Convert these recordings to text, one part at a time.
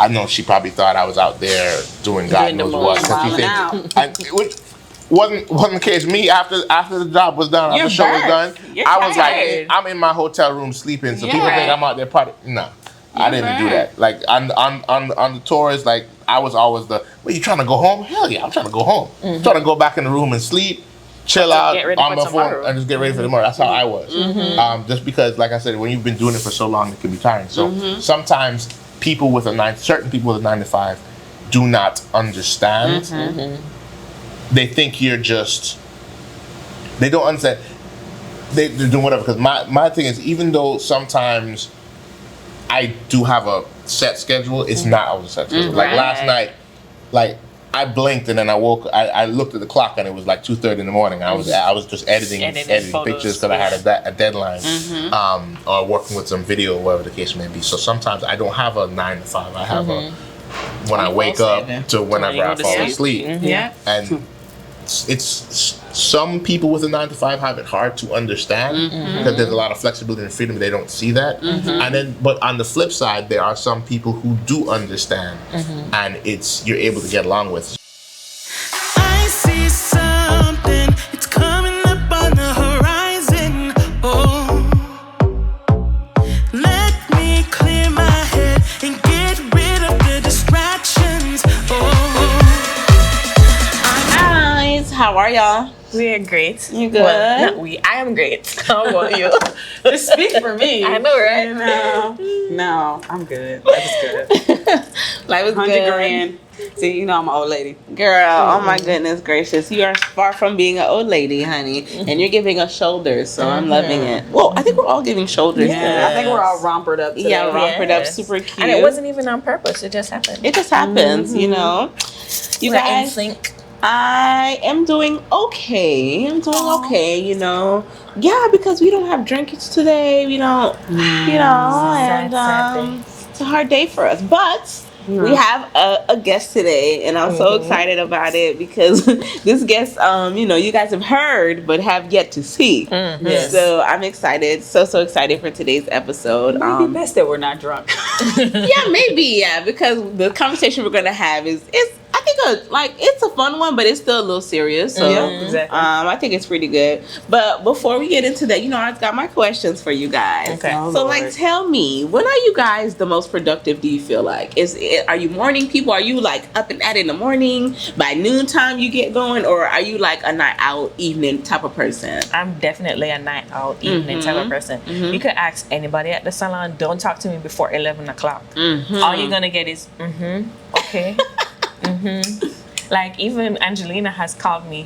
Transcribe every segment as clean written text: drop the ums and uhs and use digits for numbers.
I know she probably thought I was out there doing God knows what. Wasn't the case. Me, after the job was done, after the show was done, I was like, I'm in my hotel room sleeping, so people think I'm out there partying. No, I didn't do that. Like on the tours, like I was always well, you trying to go home? Hell yeah, I'm trying to go home. I'm trying to go back in the room and sleep, chill out on my phone, and just get ready for tomorrow. That's how I was. Just because, like I said, when you've been doing it for so long, it can be tiring. So sometimes certain people with a 9 to 5 do not understand. They think you're just. They don't understand. They're doing whatever. Because my thing is, even though sometimes I do have a set schedule, it's not always a set schedule. Like last night, like I blinked and then I woke. I looked at the clock and it was like 2:30 in the morning. I was just editing pictures because I had a deadline, or working with some video, or whatever the case may be. So sometimes I don't have a 9 to 5. I have a when I wake up to whenever I fall asleep. And it's some people with a 9 to 5 have it hard to understand because there's a lot of flexibility and freedom. They don't see that, and then but on the flip side, there are some people who do understand, and you're able to get along with. I see something. It's coming up on the horizon. Oh, let me clear my head and get rid of the distractions. How are y'all? We are great. You good? Well, not we. I am great. How about you? Just speak for me. I know, right? No, I'm good. Life is good. Life is 100 good. grand. See, you know I'm an old lady. Girl, oh my goodness gracious. You are far from being an old lady, honey. And you're giving us shoulders, so I'm loving it. Well, I think we're all giving shoulders. Yeah, I think we're all rompered up today. Yeah, rompered up, super cute. And it wasn't even on purpose. It just happened. It just happens, you know. You we're guys, in sync. I am doing okay. I'm doing okay, you know. Yeah, because we don't have drinkage today. We don't, you know, and it's a hard day for us. But we have a guest today, and I'm so excited about it because this guest, you know, you guys have heard but have yet to see. Yes. So I'm excited, so excited for today's episode. Maybe best that we're not drunk. Yeah, maybe, yeah, because the conversation we're gonna have it's a fun one, but it's still a little serious. So exactly. I think it's pretty good. But before we get into that, you know, I've got my questions for you guys. Okay. So like, tell me, when are you guys the most productive? Do you feel like are you morning people? Are you like up and at it in the morning? By noontime you get going, or are you like a night out evening type of person? I'm definitely a night out evening type of person. You could ask anybody at the salon. Don't talk to me before 11 o'clock. All you're gonna get is okay. Like even Angelina has called me,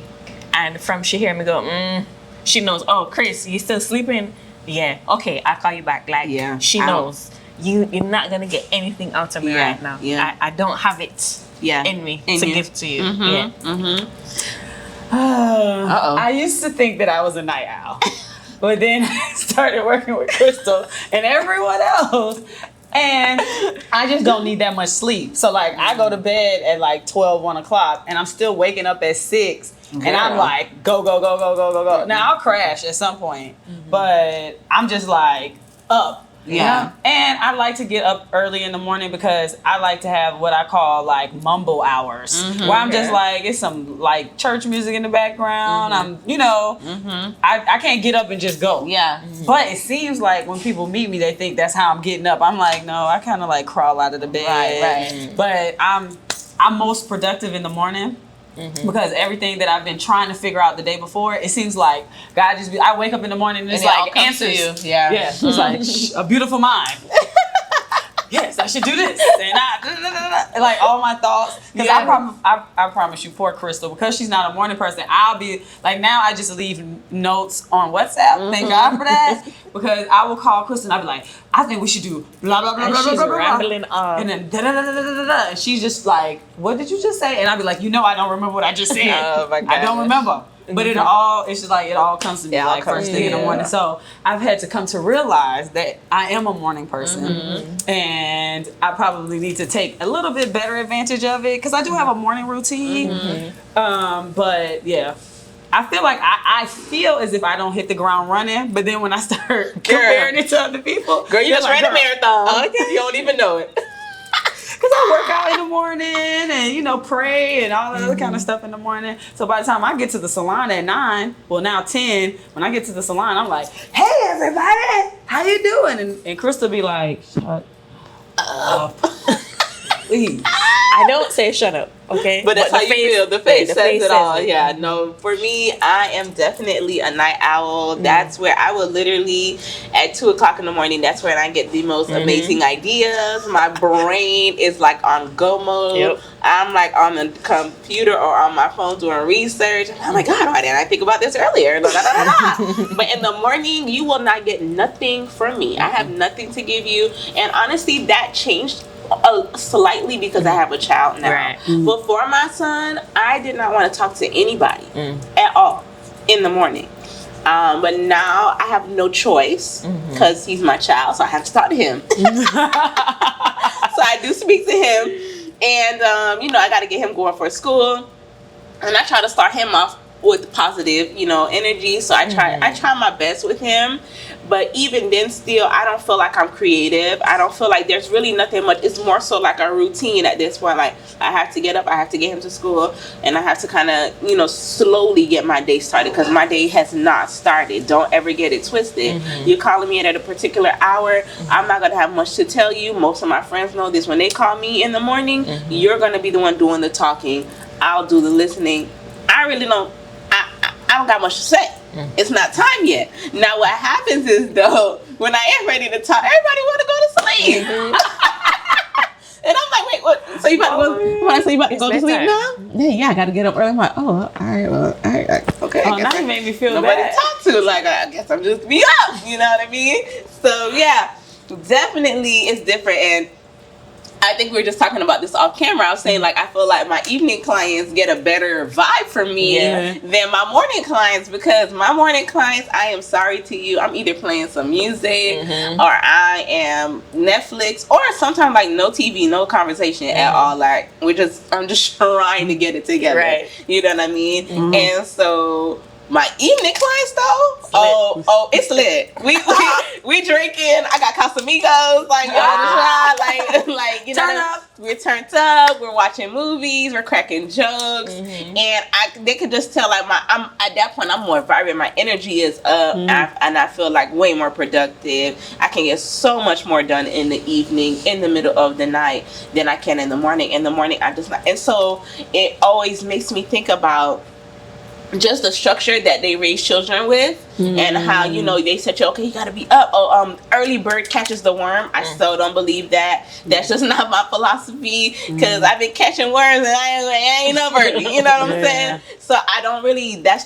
and from she hear me go, she knows. Oh, Chris, you still sleeping? Yeah. Okay, I'll call you back. Like she knows you're not gonna get anything out of me right now. Yeah. I don't have it in me to give to you. I used to think that I was a night owl, but then I started working with Crystal and everyone else. And I just don't need that much sleep. So like I go to bed at like 12, 1 o'clock and I'm still waking up at 6 and I'm like, go. Now I'll crash at some point, but I'm just like up. Yeah. And I like to get up early in the morning because I like to have what I call like mumble hours, where I'm just like, it's some like church music in the background. I'm, you know, I can't get up and just go. Yeah. But it seems like when people meet me, they think that's how I'm getting up. I'm like, no, I kind of like crawl out of the bed. Right. But I'm most productive in the morning. Because everything that I've been trying to figure out the day before, it seems like God I wake up in the morning and it's like answers. You. Yeah. It's like a beautiful mind. Yes, I should do this. And like all my thoughts. Because I promise you, poor Crystal, because she's not a morning person, I'll be like, now I just leave notes on WhatsApp. Thank God for that. Because I will call Crystal and I'll be like, I think we should do blah, blah, blah, And blah, she's blah, blah, rambling on. and then da-da-da-da-da-da-da. And she's just like, what did you just say? And I'll be like, you know I don't remember what I just said. Oh my God. I don't remember. But it's just like, it all comes to me like first thing in the morning. So I've had to come to realize that I am a morning person. And I probably need to take a little bit better advantage of it because I do have a morning routine. But yeah. I feel like I feel as if I don't hit the ground running, but then when I start comparing it to other people, Girl, you just ran a marathon. Okay. You don't even know it. Because go work out in the morning and, you know, pray and all that other kind of stuff in the morning. So by the time I get to the salon at 9, well, now 10, when I get to the salon, I'm like, hey, everybody, how you doing? And Crystal be like, shut up. Please. I don't say shut up, okay? But that's how you feel. The face says it all. it. Yeah, no. For me, I am definitely a night owl. That's where I will literally, at 2:00 in the morning, that's when I get the most amazing ideas. My brain is like on go mode. Yep. I'm like on the computer or on my phone doing research. Oh my God, why didn't I think about this earlier? But in the morning, you will not get nothing from me. I have nothing to give you. And honestly, that changed slightly because I have a child now. Right. Before my son, I did not want to talk to anybody at all in the morning. But now I have no choice because he's my child, so I have to talk to him. So I do speak to him, and you know, I got to get him going for school, and I try to start him off with positive, you know, energy. So I try my best with him. But even then, still, I don't feel like I'm creative. I don't feel like there's really nothing much. It's more so like a routine at this point. Like, I have to get up, I have to get him to school, and I have to kind of, you know, slowly get my day started because my day has not started. Don't ever get it twisted. You're calling me at a particular hour. I'm not going to have much to tell you. Most of my friends know this. When they call me in the morning, you're going to be the one doing the talking. I'll do the listening. I really don't. I don't got much to say. It's not time yet. Now what happens is, though, when I am ready to talk, everybody want to go to sleep. And I'm like, wait, what? So you about to go? When I say you about to go to sleep now? Yeah, I got to get up early. I'm like, oh, all right, well, all right, okay. Oh, now you made me feel nobody bad. to talk to. Like, I guess I'm just be up. You know what I mean? So yeah, definitely it's different. And I think we were just talking about this off camera. I was saying, like, I feel like my evening clients get a better vibe from me than my morning clients, because my morning clients, I am sorry to you, I'm either playing some music or I am Netflix, or sometimes like no TV, no conversation at all. Like, I'm just trying to get it together. Right. You know what I mean? And so my evening clients, though, it's lit. We drinking. I got Casamigos, like, like you know, we're turned up. We're watching movies. We're cracking jokes, and they could just tell, like, I'm at that point, I'm more vibrant. My energy is up, and I feel like way more productive. I can get so much more done in the evening, in the middle of the night, than I can in the morning. In the morning, I just not, and so it always makes me think about just the structure that they raise children with, and how, you know, they said, okay, you gotta be up. Early bird catches the worm. I still don't believe that. That's just not my philosophy, because I've been catching worms and I ain't no birdie. You know what I'm saying? So I don't really. I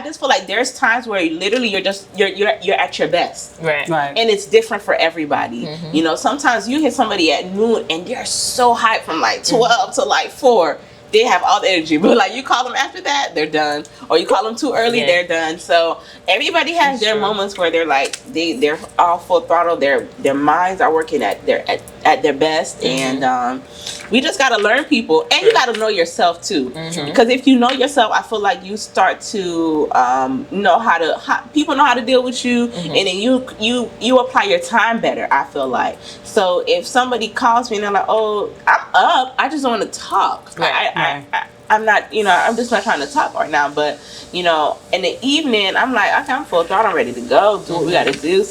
just feel like there's times where literally you're at your best, right? And it's different for everybody. You know, sometimes you hit somebody at noon and they're so hyped from like 12 to like 4. They have all the energy, but like you call them after that, they're done. Or you call them too early, they're done. So everybody has their moments where they're like they're all full throttle. Their minds are working at their best, and we just gotta learn people, and you gotta know yourself too. Because if you know yourself, I feel like you start to know people know how to deal with you, and then you apply your time better. I feel like. So if somebody calls me and they're like, "Oh, I'm up. I just don't want to talk." I'm not, you know, I'm just not trying to talk right now. But, you know, in the evening, I'm like, okay, I'm full throttle, I'm ready to go. Do what we got to do.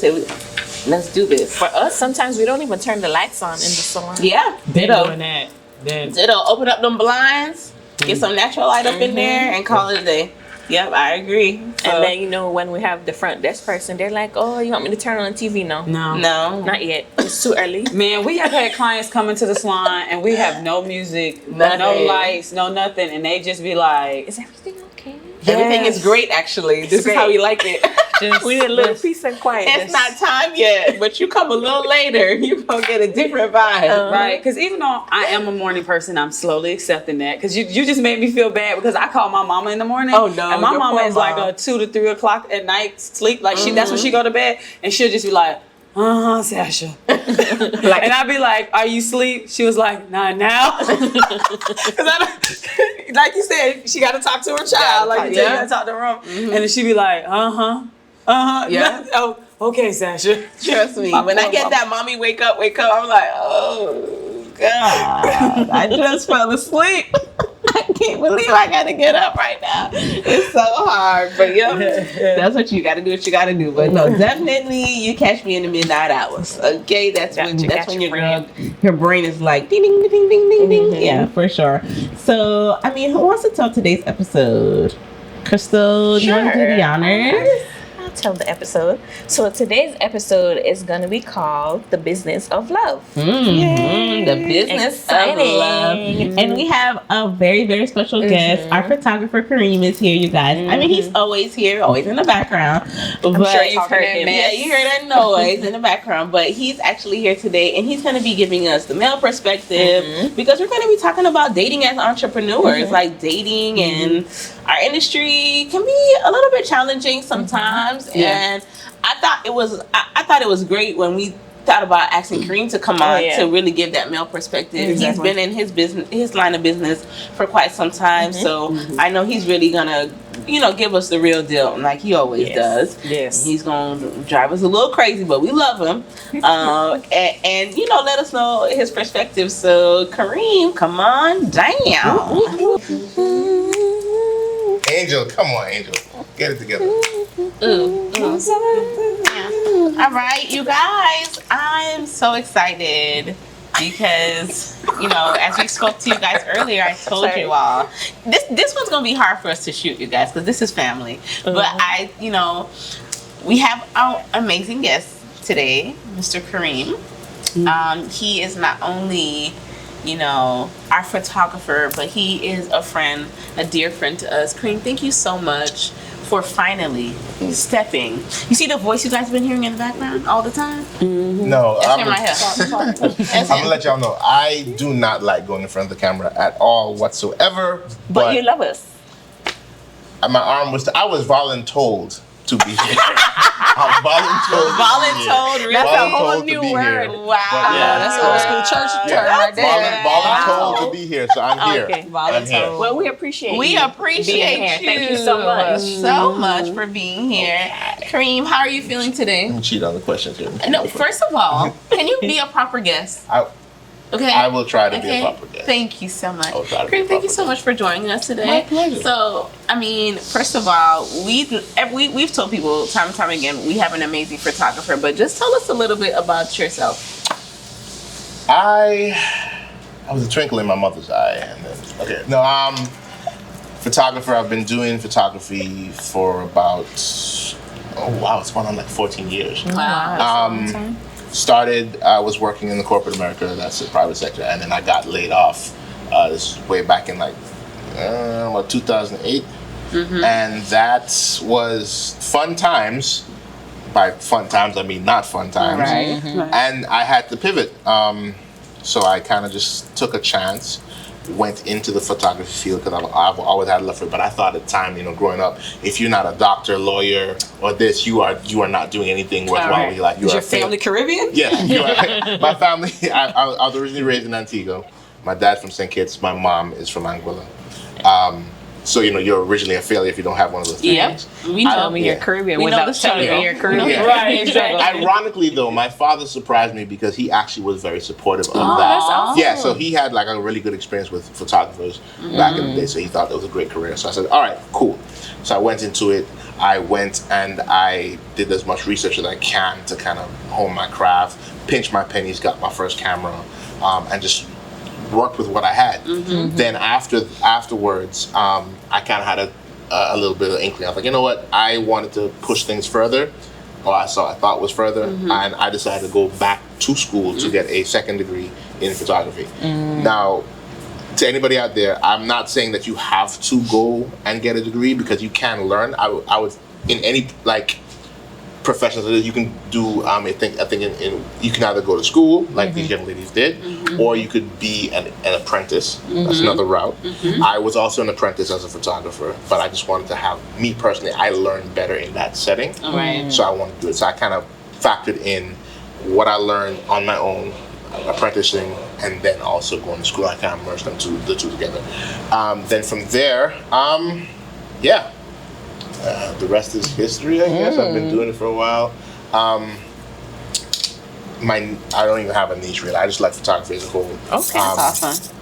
Let's do this. For us, sometimes we don't even turn the lights on in the salon. Yeah. Ditto. Doing that. Ditto. Open up them blinds, get some natural light up in there, and call it a day. Yep, I agree. So, and then, you know, when we have the front desk person, they're like, oh, you want me to turn on the TV? No, not yet. It's too early. Man, we have had clients come into the salon and we have no music, no lights, no nothing, and they just be like, is everything okay? Everything is great, actually. This is how we like it. We need a little peace and quiet. It's not time yet, but you come a little later, you're going to get a different vibe. Right? Because even though I am a morning person, I'm slowly accepting that. Because you just made me feel bad, because I call my mama in the morning. Oh, no. And my mama is like a 2 to 3 o'clock at night sleep. Like, that's when she go to bed. And she'll just be like, Sasha. And I'd be like, are you asleep? She was like, not now. Because like you said, she got to talk to her child. Like, you got to talk to her room. And then she'd be like, yeah. Oh, okay, Sasha. Trust me. When I get that mommy wake up, I'm like, oh. God. I just fell asleep. I can't believe I gotta get up right now. It's so hard. But that's what you gotta do. What you gotta do. But no, definitely you catch me in the midnight hours. Okay, that's when your brain is like ding ding ding ding ding ding. Yeah, for sure. So I mean, who wants to tell today's episode? Crystal, do you want to do the honors? I'll tell the episode. So today's episode is going to be called The Business of Love. The Business of Love. And we have a very, very special guest. Our photographer, Karim, is here, you guys. I mean, he's always here, always in the background. I'm sure you've heard him. Yeah, you heard that noise in the background. But he's actually here today, and he's going to be giving us the male perspective because we're going to be talking about dating as entrepreneurs. Like dating and our industry can be a little bit challenging sometimes. And I thought it was great when we thought about asking Karim to come on to really give that male perspective. Exactly. He's been in his line of business for quite some time, so I know he's really gonna give us the real deal like he always does. Yes, he's gonna drive us a little crazy, but we love him. And let us know his perspective. So Karim, come on down. Angel, come on, Angel, get it together. All right, you guys, I'm so excited because as we spoke to you guys earlier, I told you all this one's gonna be hard for us to shoot, you guys, because this is family. But we have our amazing guest today, Mr. Karim. He is not only our photographer, but he is a friend, a dear friend to us. Karim, thank you so much for finally stepping. You see the voice you guys have been hearing in the background all the time? No, that's him right here. I'm gonna let y'all know, I do not like going in front of the camera at all whatsoever. But you love us. My arm was, I was voluntold to be here. I'm voluntold. Voluntold. That's a whole new word. Wow. That's old school church term right there. Voluntold to be here, so I'm here. Okay. I'm here. Well, we appreciate We you appreciate being here. you. Thank you so much. So much for being here. Karim, how are you feeling today? I'm cheat on the questions here. No, first of all, can you be a proper guest? Okay. I will try to be a proper guest. Thank you so much. Karim, thank you so much for joining us today. My pleasure. So, I mean, first of all, we've told people time and time again we have an amazing photographer, but just tell us a little bit about yourself. I was a twinkle in my mother's eye, and then photographer. I've been doing photography for about it's going on like 14 years. Wow. I was working in the corporate America, that's the private sector, and then I got laid off. This is way back in like 2008, and that was fun times. By fun times, I mean not fun times. Right. And I had to pivot, so I kind of just took a chance. Went into the photography field because I've always had love for it, but I thought at the time, growing up, if you're not a doctor, lawyer, or this, you are not doing anything worthwhile with your life. Is your family Caribbean? Yes, my family. I was originally raised in Antigua. My dad's from St. Kitts. My mom is from Anguilla. So you're originally a failure if you don't have one of those things. Yep, we know you're Caribbean. We know the telling me you're Caribbean. Yeah. Right, exactly. Ironically, though, my father surprised me because he actually was very supportive of that. That's awesome. Yeah, so he had like a really good experience with photographers back in the day, so he thought that was a great career. So I said, all right, cool. So I went into it. I went and I did as much research as I can to kind of hone my craft, pinch my pennies, got my first camera, and just worked with what I had. Then afterwards, I kind of had a little bit of inkling. I was like, you know what? I wanted to push things further, or I thought was further, and I decided to go back to school to get a second degree in photography. Now, to anybody out there, I'm not saying that you have to go and get a degree because you can learn. I would in any professions you can do. I think you can either go to school like these young ladies did, or you could be an apprentice. That's another route. I was also an apprentice as a photographer, but I just wanted to me personally, I learned better in that setting. So I wanted to do it. So I kind of factored in what I learned on my own, apprenticing, and then also going to school. I kind of merged the two together. Then from there, the rest is history, I guess. I've been doing it for a while. I don't even have a niche really. I just like photography as a whole. Okay, that's awesome.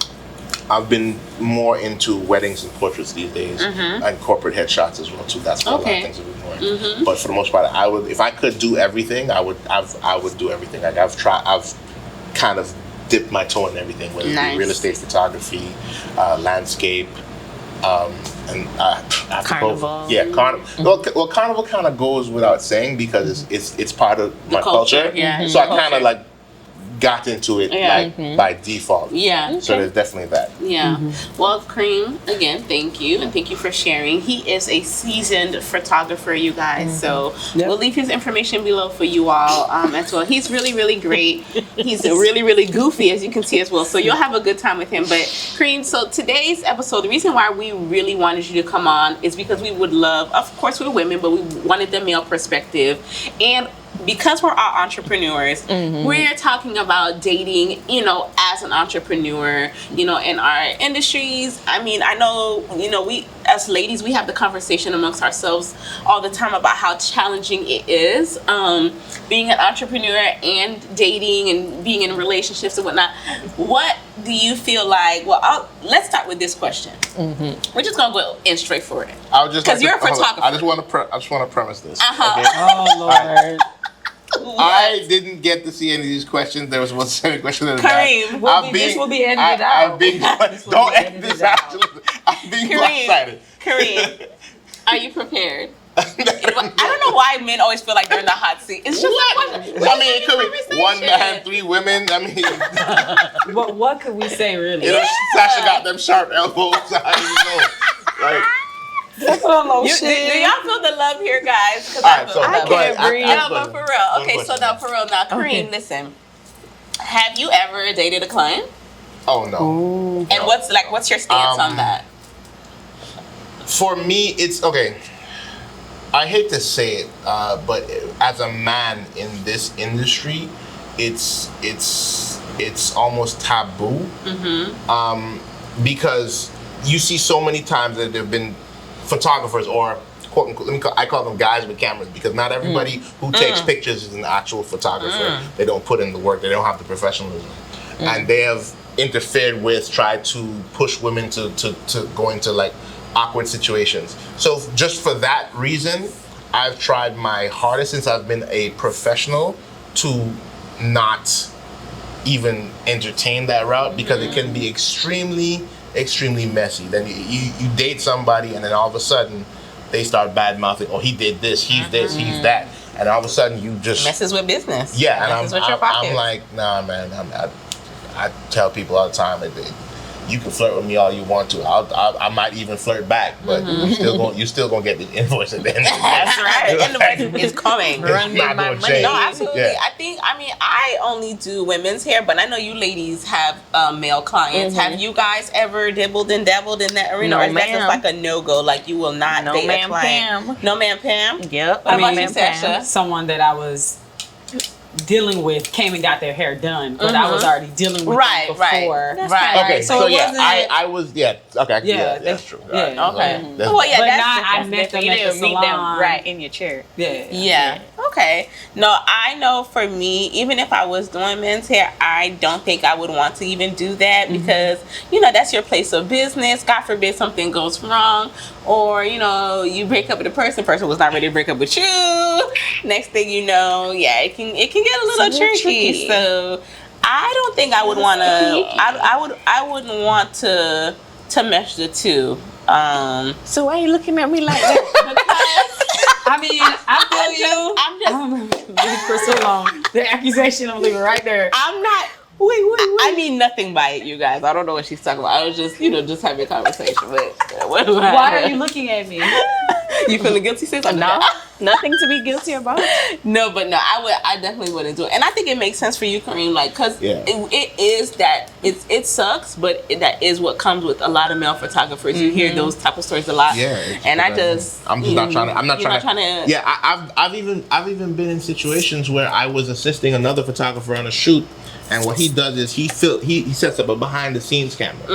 I've been more into weddings and portraits these days, and corporate headshots as well too. That's what a lot of things I've been doing. But for the most part, I would, if I could do everything, I would do everything. Like I've kind of dipped my toe in everything, whether it be real estate photography, landscape, and Carnival. Well, carnival kind of goes without saying because it's part of my culture. Yeah. So I kind of like got into it by default. Yeah. So there's definitely that. Yeah. Well, Karim, again, thank you. And thank you for sharing. He is a seasoned photographer, you guys. So we'll leave his information below for you all as well. He's really, really great. He's really, really goofy, as you can see as well. So you'll have a good time with him. But Karim, so today's episode, the reason why we really wanted you to come on is because we would love, of course we're women, but we wanted the male perspective. And because we're all entrepreneurs, we're talking about dating, as an entrepreneur, in our industries. I mean, I know, we as ladies, we have the conversation amongst ourselves all the time about how challenging it is being an entrepreneur and dating and being in relationships and whatnot. What do you feel like? Well, let's start with this question. We're just gonna go in straight for it. Because you're a photographer. I just want to premise this. Okay? Oh Lord. I didn't get to see any of these questions. There was one second question in the back. Karim, this will be edited out. Don't edit this out. I'm being excited. Karim, are you prepared? I don't know why men always feel like they're in the hot seat. It's just like, I mean, it could be 1 man, 3 women. I mean, But what could we say really? Sasha got them sharp elbows. I don't know. Like, do y'all feel the love here, guys? All right, so I go ahead. can't breathe. No, but for real. Okay, so now now. for real. Now, Karim, listen. Have you ever dated a client? Oh no. And what's your stance on that? For me, it's okay. I hate to say it, but as a man in this industry, it's almost taboo. Because you see so many times that there have been photographers or quote unquote, I call them guys with cameras because not everybody who takes pictures is an actual photographer. They don't put in the work. They don't have the professionalism, and they have interfered with, tried to push women to go into like awkward situations. So just for that reason, I've tried my hardest since I've been a professional to not even entertain that route because it can be extremely messy. Then you date somebody and then all of a sudden they start bad mouthing. Oh, he did this, he's this, he's that, and all of a sudden you just messes with business. Yeah, and I'm like, nah, man. I tell people all the time that you can flirt with me all you want to. I might even flirt back, but you're still gonna get the invoice at the end of the day. That's right. The invoice is coming. It's not gonna change. No, absolutely. Yeah. I only do women's hair, but I know you ladies have male clients. Have you guys ever dibbled and dabbled in that arena? No, or is that just ma'am. like a no-go? Like you will not date a client? Pam. No, ma'am, Pam? Yep. What about mean, you, Sasha? Someone that I was dealing with came and got their hair done, but I was already dealing with them before. Right. Okay, so yeah, I was okay. Yeah, That's true. yeah. Okay. That's- Well, yeah, But that's not, I different. met them You at the didn't meet them salon. right in your chair. Yeah. Okay. No, I know for me, even if I was doing men's hair, I don't think I would want to even do that because, that's your place of business. God forbid something goes wrong or, you break up with a person was not ready to break up with you. Next thing you know, it can get a little tricky. So I don't think I would want to, I wouldn't want to mesh the two. So why are you looking at me like that? I mean, I feel you. I'm just Leave for so long. The accusation, I'm leaving right there. I'm not. Wait. I mean nothing by it, you guys. I don't know what she's talking about. I was just, just having a conversation. But Why are you looking at me? You feeling guilty, sis? No, nothing to be guilty about. No, but no, I definitely wouldn't do it. And I think it makes sense for you, Karim, like, because it is that, it sucks, but that is what comes with a lot of male photographers. You hear those type of stories a lot. Yeah. And I'm just not trying to. I'm not trying to. Yeah, I've even been in situations where I was assisting another photographer on a shoot, And what he does is he sets up a behind the scenes camera,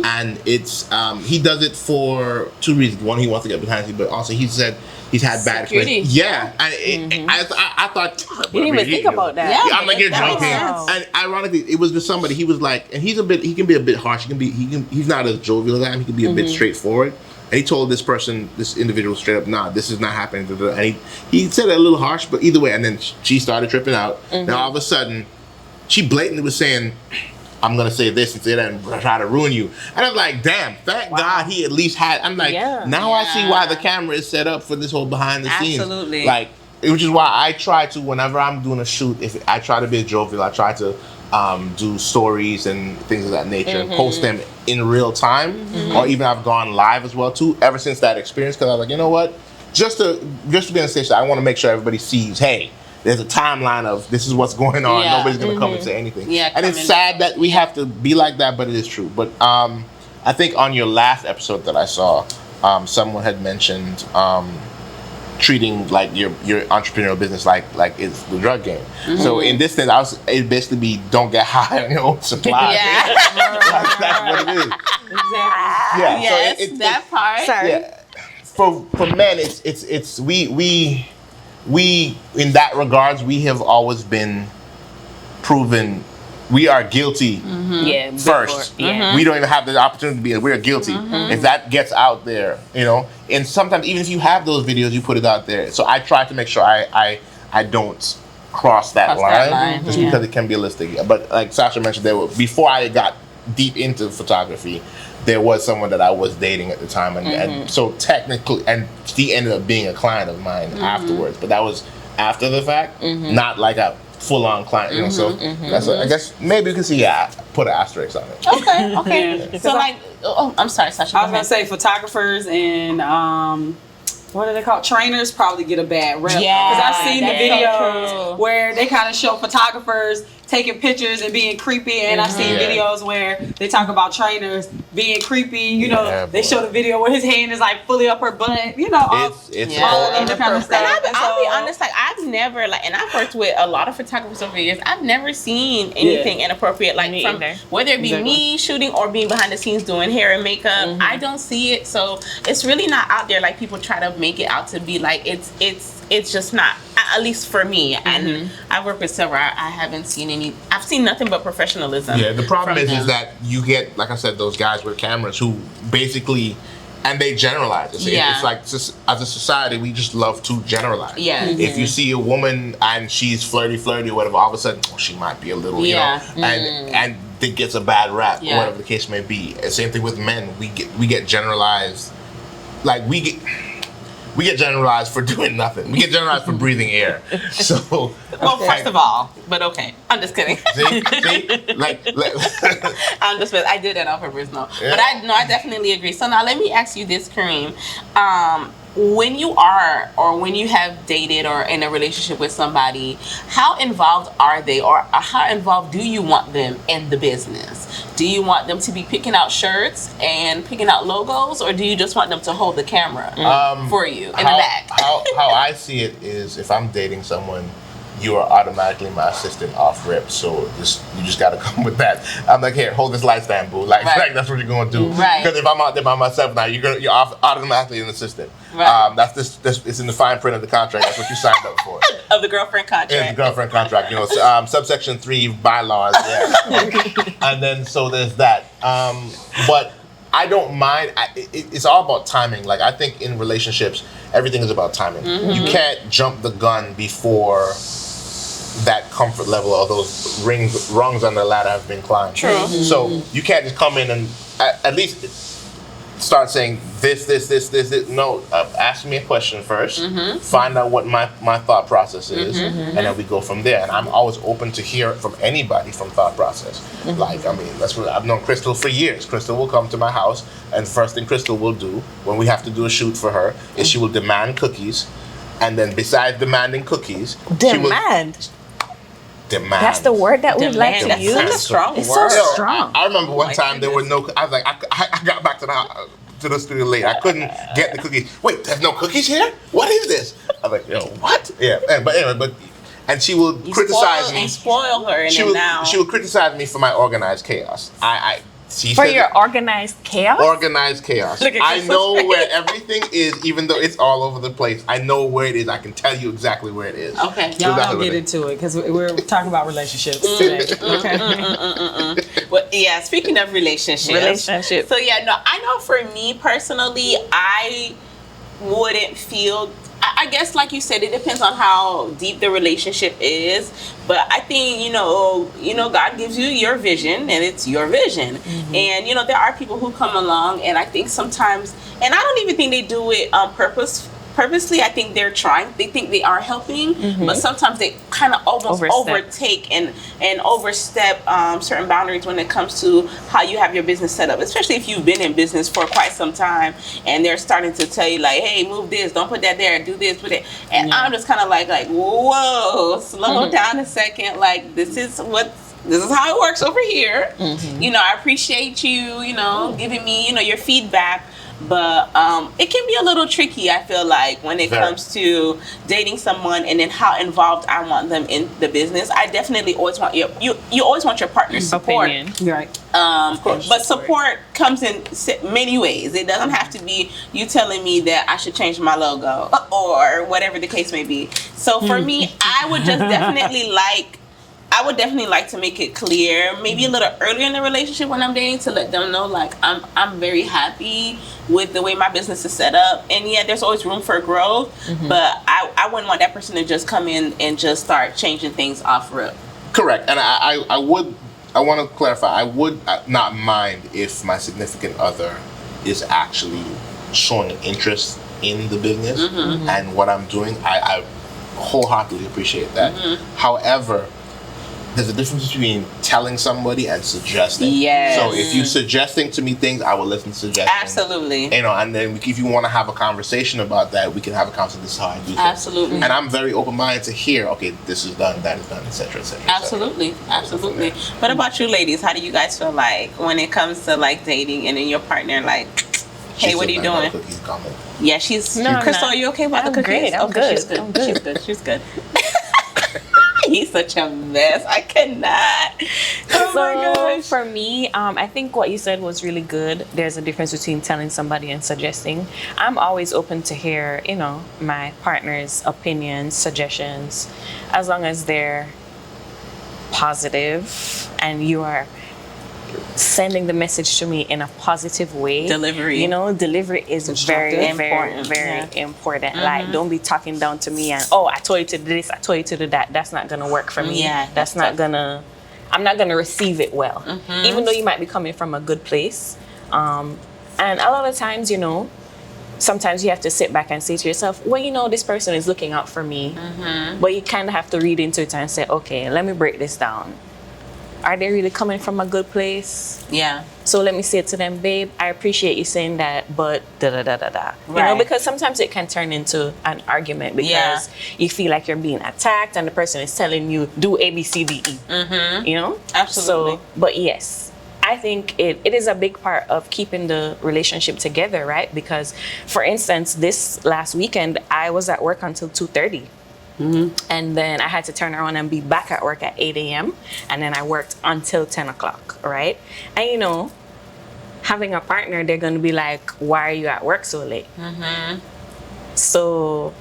and it's he does it for two reasons. One, he wants to get behind the scenes, but also he said he's had bad experience. Yeah, and I thought you didn't even think about that. Yeah, I'm like, you're joking. And ironically, it was just somebody. He was like, and he can be a bit harsh. He's not as jovial as I am. He can be a bit straightforward. And he told this individual straight up, nah, this is not happening. And he said it a little harsh, but either way. And then she started tripping out. Now all of a sudden, she blatantly was saying, I'm going to say this and say that and try to ruin you. And I'm like, damn, thank God he at least had, I'm like, now I see why the camera is set up for this whole behind the scenes. Absolutely. Like, which is why I try to, whenever I'm doing a shoot, if I try to be jovial, I try to do stories and things of that nature and post them in real time, or even I've gone live as well too, ever since that experience, because I was like, you know what, just to be on stage, I want to make sure everybody sees, hey, there's a timeline of this is what's going on. Nobody's gonna come and say anything. And it's sad that we have to be like that, but it is true. But I think on your last episode that I saw, someone had mentioned treating like your entrepreneurial business like it's the drug game. So in this sense, it basically be don't get high on your own supply. That's what it is. Exactly. Yeah. Yes, so that part. Sorry. Yeah. For men, it's we in that regards, we have always been proven we are guilty first. We don't even have the opportunity to be. We're guilty. If that gets out there, and sometimes even if you have those videos, you put it out there. So I try to make sure I don't cross that line just because it can be realistic. But like Sasha mentioned, before I got deep into photography, there was someone that I was dating at the time, and so technically, and she ended up being a client of mine afterwards. But that was after the fact, not like a full-on client. So that's I guess maybe you can see put an asterisk on it. Okay. So like, I'm sorry, Sasha. I was gonna say photographers and what are they called? Trainers probably get a bad rep. Yeah, because I've seen the videos so where they kind of show photographers taking pictures and being creepy, and I've seen videos where they talk about trainers being creepy. They show the video where his hand is like fully up her butt. All that kind of stuff. And I'll be honest, like I've never and I've worked with a lot of photographers over the years. I've never seen anything inappropriate from whether it be me shooting or being behind the scenes doing hair and makeup. I don't see it, so it's really not out there like people try to make it out to be. Like it's just not, at least for me. And I work with several. I haven't seen any. I've seen nothing but professionalism. Yeah, the problem is that you get, like I said, those guys with cameras who basically, and they generalize. It's like just, as a society, we just love to generalize. Yeah. If you see a woman and she's flirty or whatever, all of a sudden, she might be a little, and it gets a bad rap or whatever the case may be. Same thing with men. We get generalized, like we get generalized for doing nothing. We get generalized for breathing air. So, first of all, but okay, I'm just kidding. See, I'm just. I did that on purpose, no. Yeah. But I definitely agree. So now let me ask you this, Karim. When you are, or when you have dated or in a relationship with somebody, how involved are they, or how involved do you want them in the business? Do you want them to be picking out shirts and picking out logos, or do you just want them to hold the camera for you in the back? How I see it is, if I'm dating someone, you are automatically my assistant off rip, so you just gotta come with that. I'm like, here, hold this light stand, boo. Like that's what you're gonna do. Right. Because if I'm out there by myself now, you're automatically an assistant. Right. That's it's in the fine print of the contract. That's what you signed up for. Of the girlfriend contract. Yeah, the girlfriend contract. Subsection 3 bylaws. Yeah. And then so there's that. But I don't mind. It's all about timing. Like, I think in relationships, everything is about timing. You can't jump the gun before that comfort level or those rungs on the ladder have been climbed. True. So you can't just come in and at least start saying this. No, ask me a question first. Find out what my thought process is, and then we go from there. And I'm always open to hear from anybody from thought process. Like, I mean, that's what I've known Crystal for years. Crystal will come to my house, and the first thing Crystal will do when we have to do a shoot for her is she will demand cookies, and then besides demanding cookies, demand. That's the word that we like to use. That's a strong it's word. so strong. I remember one time there were no. I was like, I got back to the studio late. I couldn't get the cookies. Wait, there's no cookies here? What is this? I was like, what? Yeah. But anyway, and she will criticize me. Spoil her, and She will criticize me for my organized chaos. For your organized chaos? Organized chaos. I know where everything is, even though it's all over the place. I know where it is. I can tell you exactly where it is. Okay. Y'all don't get into it because we're talking about relationships today. Okay. Well, yeah, speaking of relationships. So, yeah, no, I know for me personally, I wouldn't feel... I guess, like you said, it depends on how deep the relationship is. But I think, God gives you your vision, and it's your vision. Mm-hmm. And, there are people who come along, and I think sometimes, and I don't even think they do it on purposely. I think they're trying. They think they are helping, but sometimes they kind of almost overtake and overstep certain boundaries when it comes to how you have your business set up. Especially if you've been in business for quite some time, and they're starting to tell you like, "Hey, move this, don't put that there, do this, put it." And I'm just kind of like, whoa, slow down a second. Like this is how it works over here. I appreciate you, giving me, your feedback. But it can be a little tricky, I feel like, when it comes to dating someone and then how involved I want them in the business. I definitely always want you always want your partner's support. Opinion. Right. Of course, but support comes in many ways. It doesn't have to be you telling me that I should change my logo or whatever the case may be. So for me, I would definitely like to make it clear, maybe a little earlier in the relationship when I'm dating, to let them know like I'm very happy with the way my business is set up, and yeah, there's always room for growth, but I wouldn't want that person to just come in and just start changing things off rip. Correct, and I want to clarify. I would not mind if my significant other is actually showing an interest in the business and what I'm doing. I wholeheartedly appreciate that. However, there's a difference between telling somebody and suggesting. Yes. So if you're suggesting to me things, I will listen to suggestions. Absolutely. And then if you want to have a conversation about that, we can have a conversation. This is how I do things. Absolutely. And I'm very open-minded to hear, okay, this is done, that is done, etc., etc. Absolutely. What about you ladies? How do you guys feel like when it comes to like dating and then your partner like, hey, what are you doing? Yeah, she's... No, Crystal, are you okay about the cookies? Great. I'm good. She's good. He's such a mess. I cannot. Oh my gosh. For me, I think what you said was really good. There's a difference between telling somebody and suggesting. I'm always open to hear, my partner's opinions, suggestions, as long as they're positive and you are sending the message to me in a positive way. Delivery. Delivery is very important. Like, don't be talking down to me and, I told you to do this, I told you to do that. That's not going to work for me. Yeah, I'm not going to receive it well. Even though you might be coming from a good place. And a lot of times, sometimes you have to sit back and say to yourself, well, this person is looking out for me. But you kind of have to read into it and say, okay, let me break this down. Are they really coming from a good place? Yeah. So let me say to them, babe, I appreciate you saying that, but da-da-da-da-da. Right. Because sometimes it can turn into an argument because you feel like you're being attacked and the person is telling you, do A, B, C, D, E. Absolutely. So, but yes, I think it is a big part of keeping the relationship together, right? Because, for instance, this last weekend, I was at work until 2:30. And then I had to turn around and be back at work at 8 a.m. And then I worked until 10 o'clock, right? And having a partner, they're going to be like, why are you at work so late? So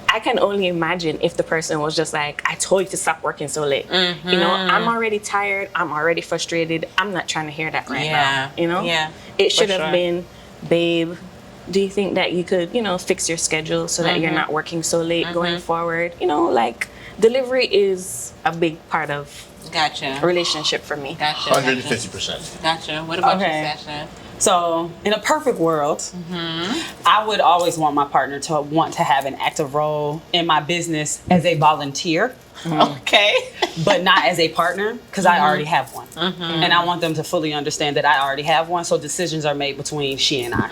I can only imagine if the person was just like, I told you to stop working so late. I'm already tired. I'm already frustrated. I'm not trying to hear that right now. Yeah. It should have been, babe, do you think that you could, fix your schedule so that you're not working so late going forward? Delivery is a big part of relationship for me. 150%. Gotcha. What about you, Sasha? So, in a perfect world, I would always want my partner to want to have an active role in my business as a volunteer. Okay. But not as a partner, because I already have one. And I want them to fully understand that I already have one, so decisions are made between she and I.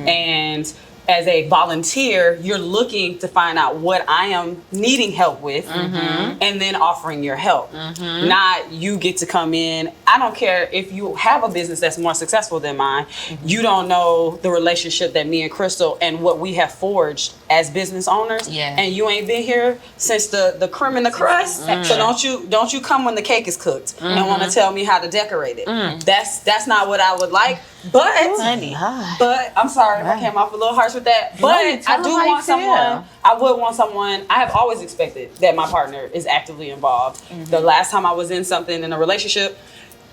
And as a volunteer, you're looking to find out what I am needing help with and then offering your help. Not you get to come in. I don't care if you have a business that's more successful than mine. You don't know the relationship that me and Crystal and what we have forged as business owners, and you ain't been here since the cream and the crust. So don't you come when the cake is cooked and want to tell me how to decorate it. That's not what I would like. But I'm sorry if I came off a little harsh with that. But I do want someone. I would want someone. I have always expected that my partner is actively involved. The last time I was in something in a relationship,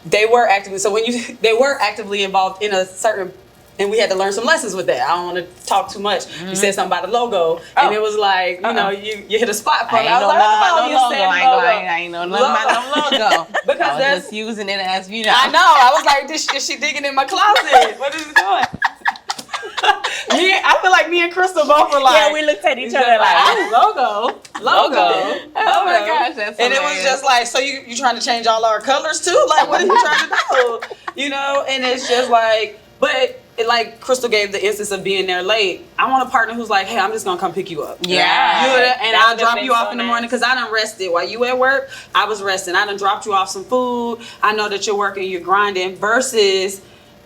they were actively. So they were actively involved in a certain. And we had to learn some lessons with that. I don't want to talk too much. You said something about the logo, and it was like, you know, you hit a spot for it. I was like, I ain't know nothing about no logo. Because I was just using it as, you know. I know. I was like, is she digging in my closet? What is it doing? I feel like me and Crystal both were like, yeah, we looked at each other like, logo. Oh my gosh, that's and it was just like, so you trying to change all our colors too? Like, what are you trying to do? You know, and it's just like, but like Crystal gave the instance of being there late. I want a partner who's like, hey, I'm just gonna come pick you up. Yeah. And I'll drop you off in the morning because I done rested. While you at work, I was resting. I done dropped you off some food. I know that you're working, you're grinding, versus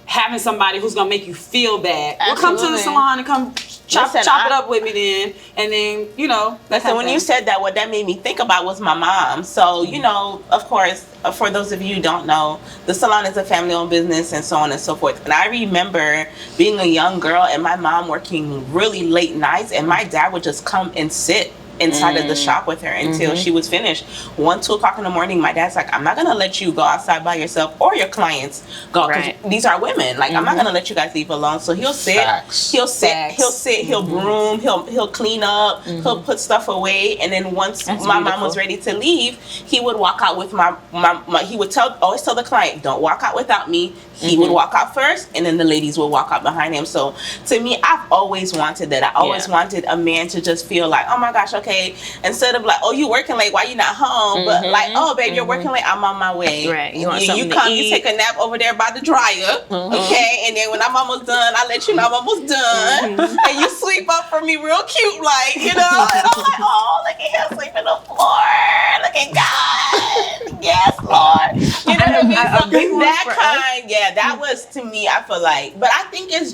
having somebody who's gonna make you feel bad. Well, come to the salon and come chop it up with me then, and then, you know. Listen, when you said that, what that made me think about was my mom. So, you know, of course, for those of you who don't know, the salon is a family-owned business and so on and so forth. And I remember being a young girl and my mom working really late nights, and my dad would just come and sit inside of the shop with her until she was finished. 1, 2 o'clock in the morning, my dad's like, I'm not gonna let you go outside by yourself or your clients go, because these are women. Like, I'm not gonna let you guys leave alone. So he'll sit, he'll broom, he'll clean up, he'll put stuff away, and then once my mom was ready to leave, he would walk out with my he would always tell the client, don't walk out without me. He would walk out first, and then the ladies would walk out behind him. So to me, I've always wanted that. I always wanted a man to just feel like, oh my gosh, okay, instead of like, oh, you working late, why you not home? But like, oh, babe, you're working late, I'm on my way. Right. You come, you take a nap over there by the dryer, okay, and then when I'm almost done, I let you know I'm almost done, and you sleep up for me real cute, like, you know, and I'm like, oh, look at him sleeping on the floor, look at God, yes, Lord, you know what I mean? So that kind, that was, to me, I feel like, but I think it's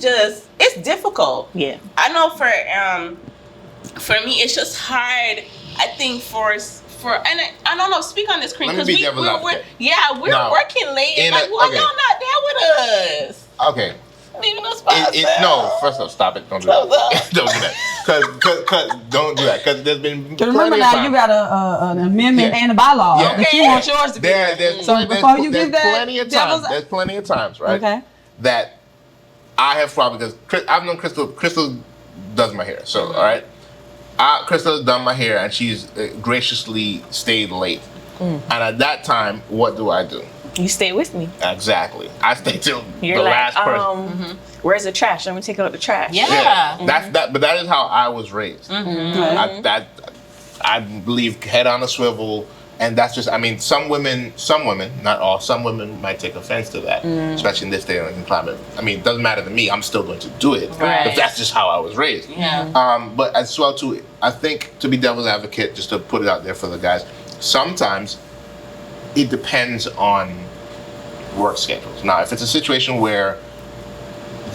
difficult. Yeah. I know for me, it's just hard, I think, and I don't know, speak on this, Karim, because we're working late, and like, why y'all not there with us? Okay. Leaving us by ourselves. No, first off, stop it. Don't do that. Don't do that. Cause don't do that. Because there's been remember now, you got an amendment and a bylaw. Yeah. But you want yours to be there. So before you give that, there's plenty of times, right? Okay. That I have problems because I've known Crystal. Crystal does my hair, so all right. Crystal has done my hair, and she's graciously stayed late. And at that time, what do? You stay with me. Exactly. I stay till the last person. Where's the trash? Let me take out the trash. Yeah. That's that. But that is how I was raised. I believe head on a swivel, and that's just. I mean, some women, not all. Some women might take offense to that, especially in this day and climate. I mean, it doesn't matter to me. I'm still going to do it. Right. But that's just how I was raised. Yeah. But as well too, I think, to be devil's advocate, just to put it out there for the guys, sometimes it depends on work schedules. Now, if it's a situation where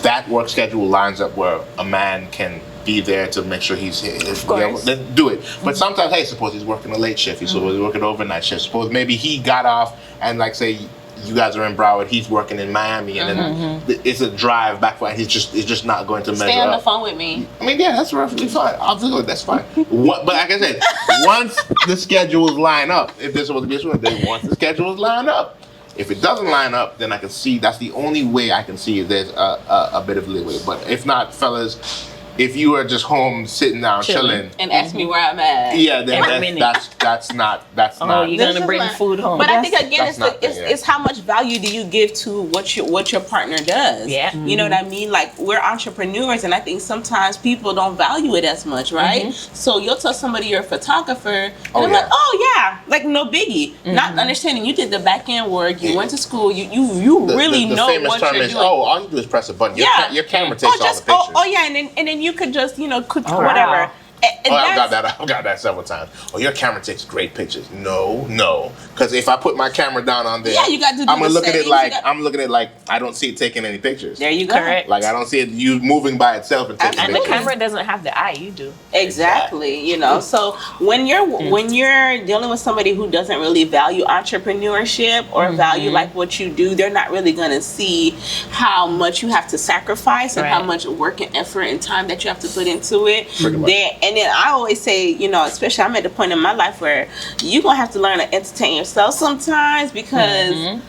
that work schedule lines up where a man can be there to make sure he's then do it. But sometimes, hey, suppose he's working a late shift, he's working overnight shift. Suppose maybe he got off and, like, say you guys are in Broward, he's working in Miami, and then it's a drive back, and it's just not going to measure up. Stay on the phone with me. I mean, yeah, that's perfectly fine. I'll do it. That's fine. But like I said, once the schedules line up, if there's supposed to be a swim day, once the schedules line up, if it doesn't line up, then I can see that's the only way I can see if there's a bit of leeway. But if not, fellas, if you are just home sitting down chilling and ask me where I'm at, then that's not. You're gonna bring food home. But I think again, it's how much value do you give to what your partner does. Yeah, you know what I mean. Like, we're entrepreneurs, and I think sometimes people don't value it as much, right? So you'll tell somebody you're a photographer, and I'm like, oh yeah, like no biggie. Not understanding you did the back end work, you went to school, you really know what you're doing. All you do is press a button. Your camera takes all the pictures. And then you could just, whatever. Wow. I've got that several times. Oh, your camera takes great pictures. No, because if I put my camera down on there, you got to do I'm gonna the look at it settings, like I'm looking at it like I don't see it taking any pictures. There you go. Correct. Like I don't see it you moving by itself and taking And pictures. the camera doesn't have the eye. You do. Exactly. You know, so when you're dealing with somebody who doesn't really value entrepreneurship or value like what you do, they're not really gonna see how much you have to sacrifice and how much work and effort and time that you have to put into it. And then I always say, you know, especially I'm at the point in my life where you're gonna have to learn to entertain yourself sometimes, because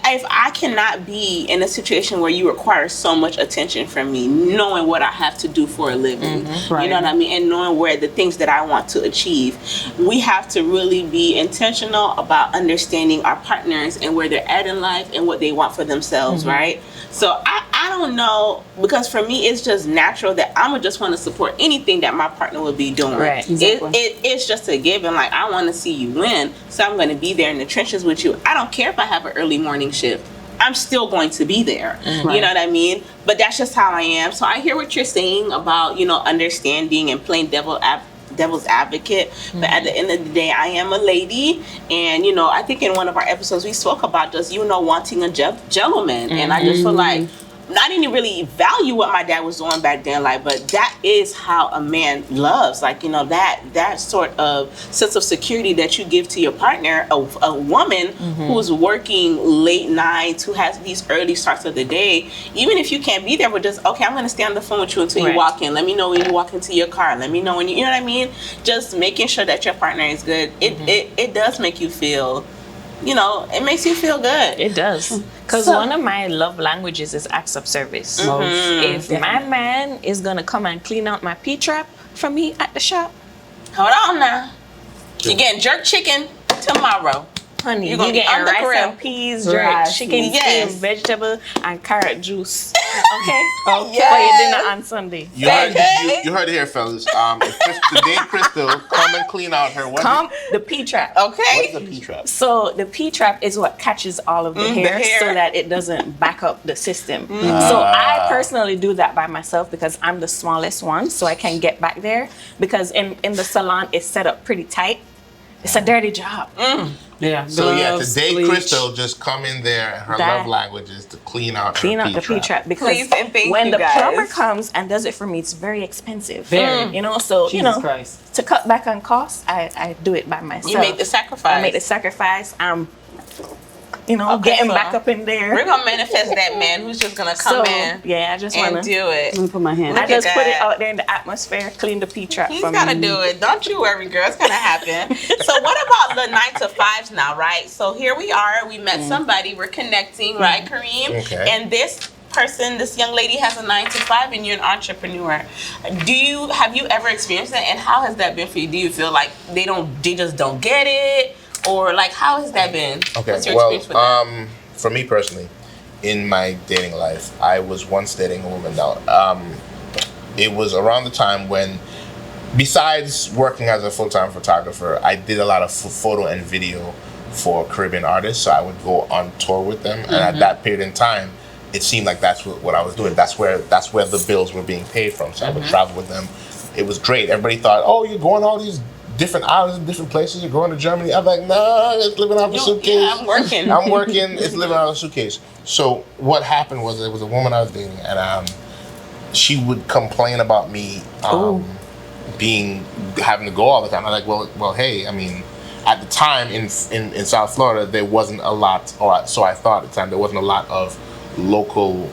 if I cannot be in a situation where you require so much attention from me, knowing what I have to do for a living, you know what I mean, and knowing where the things that I want to achieve, we have to really be intentional about understanding our partners and where they're at in life and what they want for themselves, right? So I don't know, because for me it's just natural that I would just want to support anything that my partner would be doing. Right. Exactly. It's just a given. Like, I want to see you win, so I'm going to be there in the trenches with you. I don't care if I have an early morning shift. I'm still going to be there. You know what I mean? But that's just how I am. So I hear what you're saying about, you know, understanding and playing devil's advocate, but at the end of the day, I am a lady, and you know, I think in one of our episodes we spoke about just, you know, wanting a gentleman, and I just feel like I didn't really value what my dad was doing back then, like, but that is how a man loves, like, you know, that sort of sense of security that you give to your partner, a woman who's working late nights, who has these early starts of the day, even if you can't be there, but just, okay, I'm going to stay on the phone with you until you walk in. Let me know when you walk into your car. Let me know when you know what I mean? Just making sure that your partner is good. It does make you feel, you know, it makes you feel good. It does. Because one of my love languages is acts of service. If my man is going to come and clean out my P-trap for me at the shop, hold on now. You're getting jerk chicken tomorrow. honey, You're you gonna get be rice grill. and peas, jerk, chicken, steamed vegetable, and carrot juice. Okay? For your dinner on Sunday. You heard it here, fellas. Today, Crystal, come and clean out her the P-trap. Okay. What is a P-trap? So the P-trap is what catches all of the hair so that it doesn't back up the system. So I personally do that by myself because I'm the smallest one, so I can get back there. Because in the salon, it's set up pretty tight. It's a dirty job. Yeah. So gloves, today bleach. Crystal just come in there. Her love language is to clean out the P-trap because Please and thank when you, the guys. plumber comes and does it for me, it's very expensive. Very. You know, so Jesus Christ. to cut back on costs, I do it by myself. You make the sacrifice. I make the sacrifice. Getting back up in there. We're gonna manifest that man who's just gonna come in. Yeah, I just and wanna do it. Let me put my hand. I just at put it that. out there in the atmosphere, clean the P-trap He's for gotta me. do it. Don't you worry, girl. It's gonna happen. So what about the 9 to 5s now, right? So here we are. We met somebody. We're connecting, right, Karim? Okay. And this young lady has a 9 to 5, and you're an entrepreneur. Have you ever experienced that? And how has that been for you? Do you feel like they just don't get it, or like how has that been? Okay. What's your experience with that? For me personally, in my dating life, I was once dating a woman. Now, it was around the time when, besides working as a full-time photographer, I did a lot of photo and video for Caribbean artists. So I would go on tour with them, and at that period in time, it seemed like that's what I was doing. That's where the bills were being paid from. So I would travel with them. It was great. Everybody thought, "Oh, you're going all these different islands, different places. You're going to Germany." I'm like, "No, it's living out of a suitcase. Yeah, I'm working. I'm working. It's living out of a suitcase." So what happened was, there was a woman I was dating, and she would complain about me having to go all the time. I'm like, well, hey, I mean, at the time in South Florida, there wasn't a lot, or so I thought at the time, there wasn't a lot of local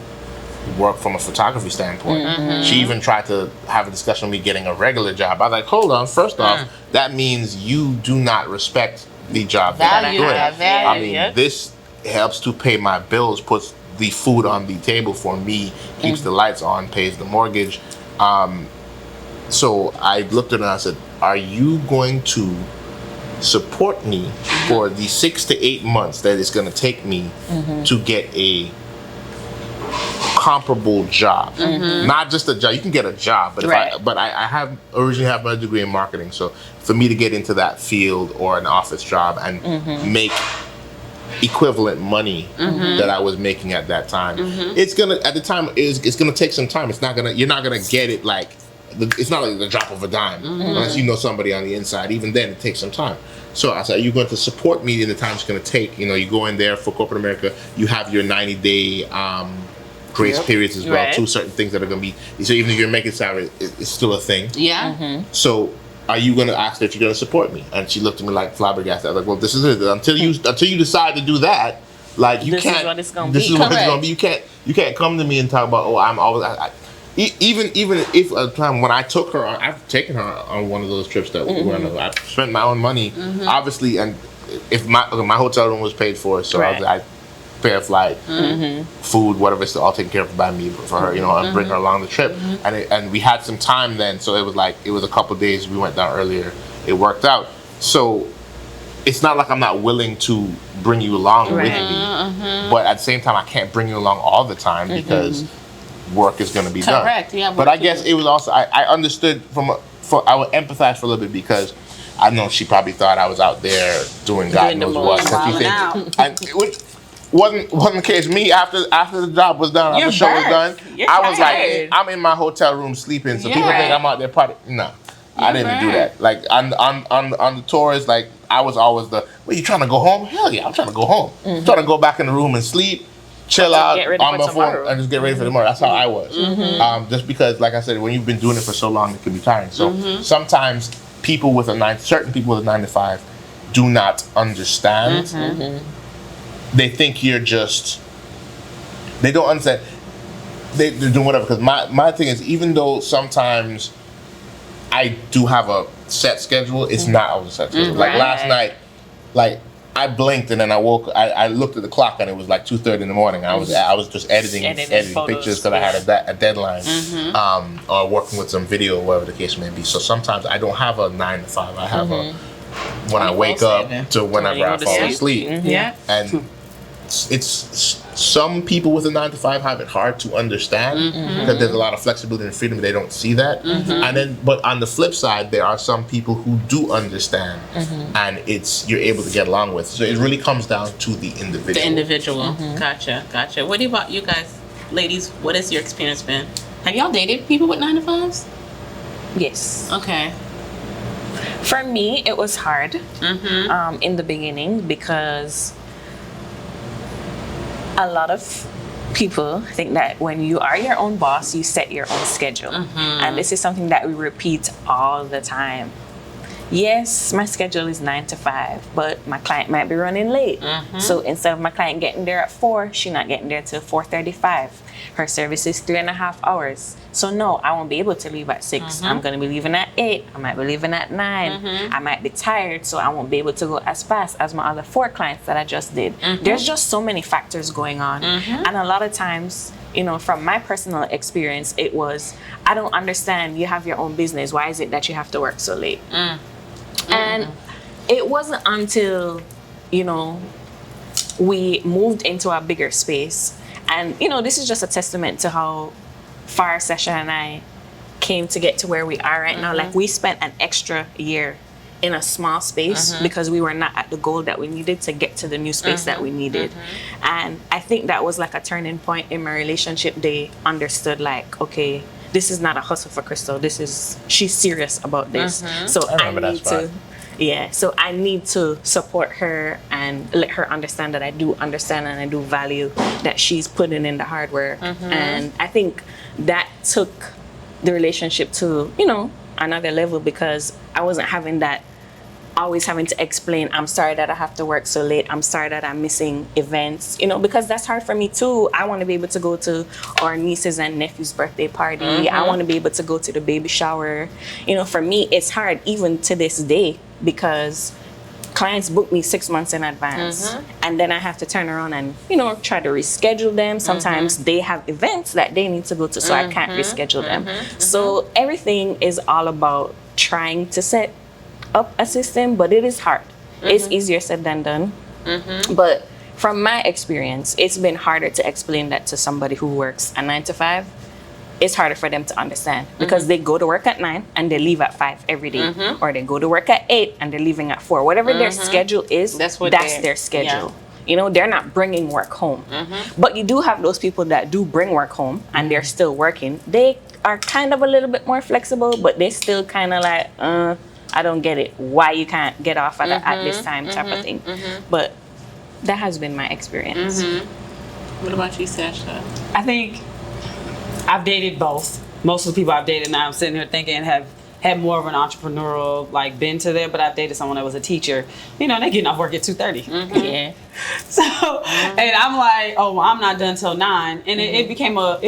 work from a photography standpoint. She even tried to have a discussion with me getting a regular job. I was like, hold on, first off, that means you do not respect the job that I'm doing. This helps to pay my bills, puts the food on the table for me, keeps the lights on, pays the mortgage. So I looked at her and I said, are you going to support me for the 6 to 8 months that it's going to take me to get a comparable job? Not just a job. You can get a job, but I originally have my degree in marketing, so for me to get into that field or an office job and make equivalent money that I was making at that time, it's gonna take some time. You're not gonna get it like it's not like the drop of a dime unless you know somebody on the inside. Even then, it takes some time. So I said, are you going to support me in the time it's going to take? You know, you go in there for corporate America, you have your 90-day grace periods as well, to certain things that are going to be. So even if you're making salary, it's still a thing. Yeah. So are you going to ask her if you're going to support me? And she looked at me like flabbergasted. I was like, well, this is it. Until you decide to do that, like you can't. This is what it's going to This be. is what it's going to be. You can't come to me and talk about, oh, I'm always. Even if a time when I took her on, I've taken her on one of those trips that we went on. I spent my own money, obviously, and if my hotel room was paid for, so I pay a flight, food, whatever, it's all taken care of by me for her, you know, and bring her along the trip. And we had some time then, so it was a couple of days. We went down earlier. It worked out. So it's not like I'm not willing to bring you along with me, but at the same time, I can't bring you along all the time because work is going to be done. Correct. Yeah. But I guess it was also I understood I would empathize for a little bit because I know she probably thought I was out there doing God knows what. And it wasn't the case. Me after the job was done, after the show was done, I was like, I'm in my hotel room sleeping. So people think I'm out there partying. No, I didn't do that. Like on the tours, like I was always well, you trying to go home? Hell yeah, I'm trying to go home. I'm trying to go back in the room and sleep. Chill out on my phone and just get ready for tomorrow. That's how I was. Just because, like I said, when you've been doing it for so long, it can be tiring. So sometimes certain people with a 9 to 5 do not understand. They think you're just. They don't understand. They're doing whatever. Because my thing is, even though sometimes I do have a set schedule, it's not always a set schedule. Like last night, like. I blinked and then I woke. I looked at the clock and it was like 2:30 in the morning. I was just editing pictures because I had a deadline, or working with some video, or whatever the case may be. So sometimes I don't have a 9 to 5. I have a when I wake up to whenever I fall asleep. And it's some people with a 9 to 5 have it hard to understand because there's a lot of flexibility and freedom. They don't see that, and then but on the flip side, there are some people who do understand, and you're able to get along with. So it really comes down to the individual. The individual. Gotcha. What about you guys, ladies? What has your experience been? Have y'all dated people with 9 to 5s? Yes. Okay. For me, it was hard in the beginning because a lot of people think that when you are your own boss, you set your own schedule. And this is something that we repeat all the time. Yes, my schedule is 9 to 5, but my client might be running late. So instead of my client getting there at 4, she's not getting there till 4:35. Her service is 3.5 hours. So no, I won't be able to leave at 6. I'm going to be leaving at 8. I might be leaving at 9. I might be tired, so I won't be able to go as fast as my other 4 clients that I just did. There's just so many factors going on. And a lot of times, you know, from my personal experience, it was, I don't understand, you have your own business. Why is it that you have to work so late? And it wasn't until, you know, we moved into a bigger space. And, you know, this is just a testament to how far Sasha and I came to get to where we are right now. Like, we spent an extra year in a small space because we were not at the goal that we needed to get to the new space that we needed. And I think that was like a turning point in my relationship. They understood, like, okay, this is not a hustle for Crystal. She's serious about this. So I need to support her and let her understand that I do understand and I do value that she's putting in the hard work. And I think that took the relationship to, you know, another level because I wasn't having that, always having to explain, I'm sorry that I have to work so late. I'm sorry that I'm missing events, you know, because that's hard for me too. I want to be able to go to our nieces and nephew's birthday party. I want to be able to go to the baby shower. You know, for me, it's hard even to this day because clients book me 6 months in advance and then I have to turn around and, you know, try to reschedule them. Sometimes they have events that they need to go to, so I can't reschedule them. So everything is all about trying to set up a system, but it is hard. It's easier said than done. But from my experience, it's been harder to explain that to somebody who works a 9 to 5. It's harder for them to understand because they go to work at 9 and they leave at 5 every day, or they go to work at 8 and they're leaving at 4. Whatever their schedule is, that's their schedule. You know, they're not bringing work home. But you do have those people that do bring work home and they're still working. They are kind of a little bit more flexible, but they still kind of like, I don't get it. Why you can't get off at this time type of thing. But that has been my experience. What about you, Sasha? I think I've dated both. Most of the people I've dated now, I'm sitting here thinking have had more of an entrepreneurial like bent to there, but I've dated someone that was a teacher. You know, they getting off work at 2:30. Yeah. So, and I'm like, oh, well, I'm not done till 9. And it became a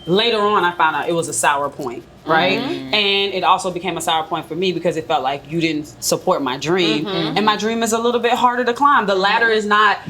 later on I found out it was a sour point, right? And it also became a sour point for me because it felt like you didn't support my dream. And my dream is a little bit harder to climb. The ladder is not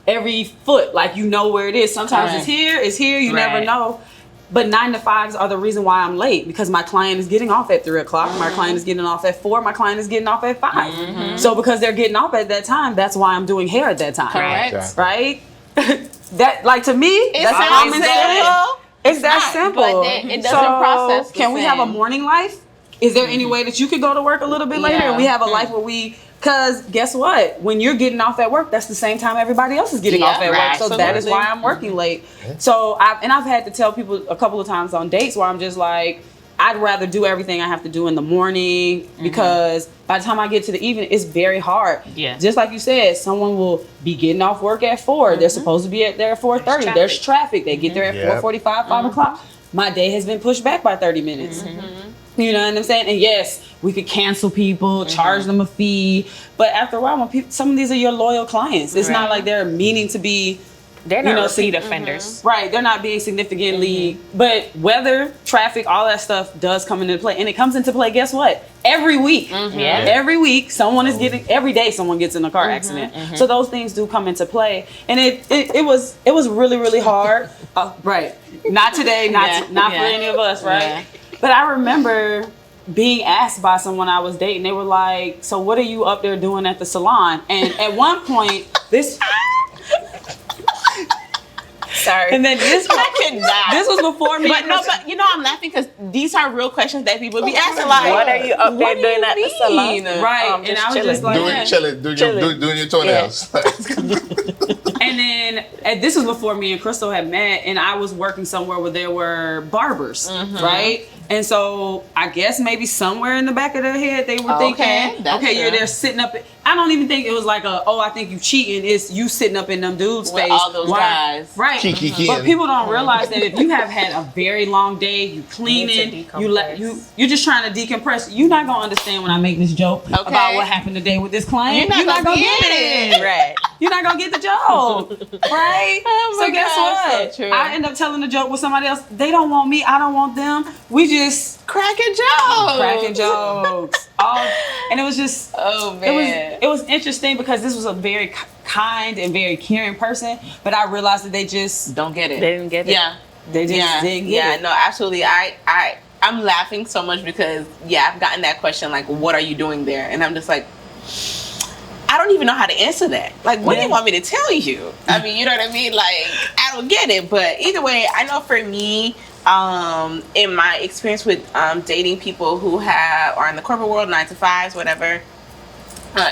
every foot, like you know where it is. Sometimes it's here, you never know. But 9 to 5s are the reason why I'm late, because my client is getting off at 3 o'clock, my client is getting off at 4, my client is getting off at 5. So because they're getting off at that time, that's why I'm doing hair at that time. Correct. Right? That, like, to me, that's common sense. It's that simple. But it doesn't process the can we have a morning life? Is there any way that you could go to work a little bit later and we have a life where we... Because guess what? When you're getting off at work, that's the same time everybody else is getting off at work. So that is why I'm working late. So I've had to tell people a couple of times on dates where I'm just like, I'd rather do everything I have to do in the morning because by the time I get to the evening, it's very hard. Yeah. Just like you said, someone will be getting off work at 4. They're supposed to be there at 4:30. There's traffic. They get there at 4:45, 5 o'clock. My day has been pushed back by 30 minutes. You know what I'm saying? And yes, we could cancel people, charge them a fee. But after a while, when people, some of these are your loyal clients. It's not like they're meaning to be... They're not repeat offenders. Right. They're not being significantly... But weather, traffic, all that stuff does come into play. And it comes into play, guess what? Every week. Every week, someone is getting... Every day, someone gets in a car accident. So those things do come into play. And it was really, really hard. Right. Not today, not for any of us, right? Yeah. But I remember being asked by someone I was dating. They were like, so what are you up there doing at the salon? And at one point, this... Sorry. And then this was before me. But you know, I'm laughing because these are real questions that people be asking. Like, what are you up there doing at the salon? Right. And I was just like, doing your toenails. And then this was before me and Crystal had met, and I was working somewhere where there were barbers, right? And so I guess maybe somewhere in the back of their head they were thinking, okay, you're there sitting up. I don't even think it was like I think you cheating. It's you sitting up in them dudes' face. All those guys. Right. But people don't realize that if you have had a very long day, you cleaning, you're just trying to decompress. You're not gonna understand when I make this joke about what happened today with this client. You're not gonna get it. Right. You're not gonna get the joke. Right? So guess what? So true. I end up telling the joke with somebody else. They don't want me, I don't want them. We just cracking jokes. And it was just it was interesting because this was a very kind and very caring person, but I realized that they just don't get it. They didn't get it. Yeah. They just didn't get it. No, absolutely. I'm laughing so much because I've gotten that question like, what are you doing there? And I'm just like, I don't even know how to answer that. Like, what do you want me to tell you? I mean, you know what I mean? Like, I don't get it. But either way, I know for me, in my experience with dating people who are in the corporate world, 9 to 5s, whatever,